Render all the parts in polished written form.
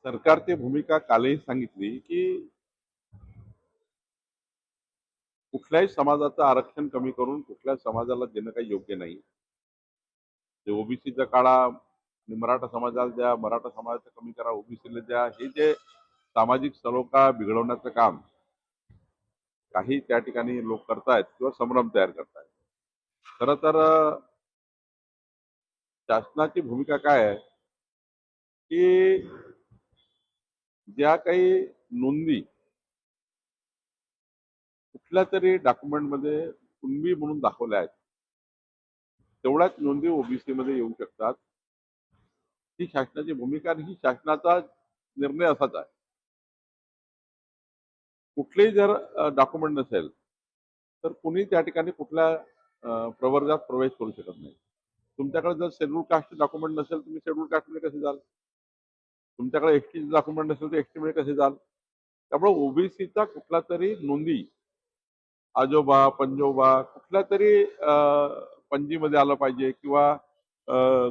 सरकारची भूमिका कालही सांगितली की कुठल्याही समाजाचं आरक्षण कमी करून कुठल्याच समाजाला देणं काही योग्य नाही. ते ओबीसीचा काढा आणि मराठा समाजाला द्या, मराठा समाजाचं कमी करा, ओबीसीला द्या, हे जे सामाजिक सलोखा बिघडवण्याचं काम काही त्या ठिकाणी लोक करतायत किंवा संभ्रम तयार करतायत. खरं तर शासनाची भूमिका काय आहे की ज्या काही नोंदी कुठल्या तरी डॉक्युमेंटमध्ये कुणबी म्हणून दाखवल्या आहेत तेवढ्याच नोंदी ओबीसी मध्ये येऊ शकतात. ही शासनाची भूमिका आणि ही शासनाचा निर्णय असाच आहे. कुठलेही जर डॉक्युमेंट नसेल तर कुणी त्या ठिकाणी कुठल्या प्रवर्गात प्रवेश करू शकत नाही. तुमच्याकडे जर शेड्यूल कास्ट डॉक्युमेंट नसेल तुम्ही शेड्यूल कास्टमध्ये कसे जाल? तुमच्याकडे एसटी डॉक्युमेंट नसेल तर एसटी मध्ये कसे जाल? त्यामुळे ओबीसीचा कुठला तरी नोंदी आजोबा पंजोबा कुठल्या तरी पणजीमध्ये आलं पाहिजे किंवा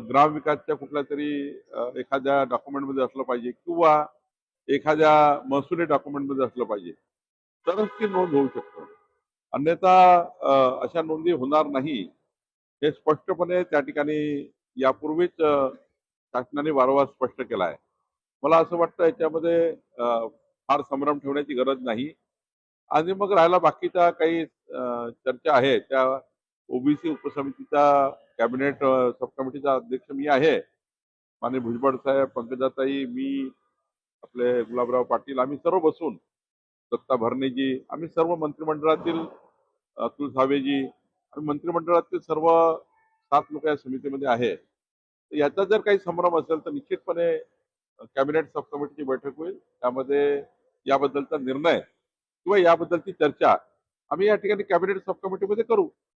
ग्रामविकासच्या कुठल्या तरी एखाद्या डॉक्युमेंटमध्ये असलं पाहिजे किंवा एखाद्या महसुली डॉक्युमेंटमध्ये असलं पाहिजे तरच ती नोंद होऊ शकतं. अन्यथा अशा नोंदी होणार नाही हे स्पष्टपणे त्या ठिकाणी यापूर्वीच शासनाने वारंवार स्पष्ट केलं आहे. मला असं वाटतं याच्यामध्ये फार संभ्रम ठेवण्याची गरज नाही. आणि मग राहिला बाकीच्या काही चर्चा आहे त्या ओबीसी उपसमितीचा कॅबिनेट सब कमिटीचा अध्यक्ष मी आहे. माननीय भुजबळ साहेब, पंकजाताई, मी, आपले गुलाबराव पाटील आम्ही सर्व बसून दत्ता भरणेजी आम्ही सर्व मंत्रिमंडळातील अतुल सावेजी आणि मंत्रिमंडळातील सर्व 7 लोक या समितीमध्ये आहे. तर याचा जर काही संभ्रम असेल तर निश्चितपणे कॅबिनेट सब कमिटीची बैठक होईल. त्यामध्ये याबद्दलचा निर्णय किंवा याबद्दलची चर्चा आम्ही या ठिकाणी कॅबिनेट सब कमिटीमध्ये करू.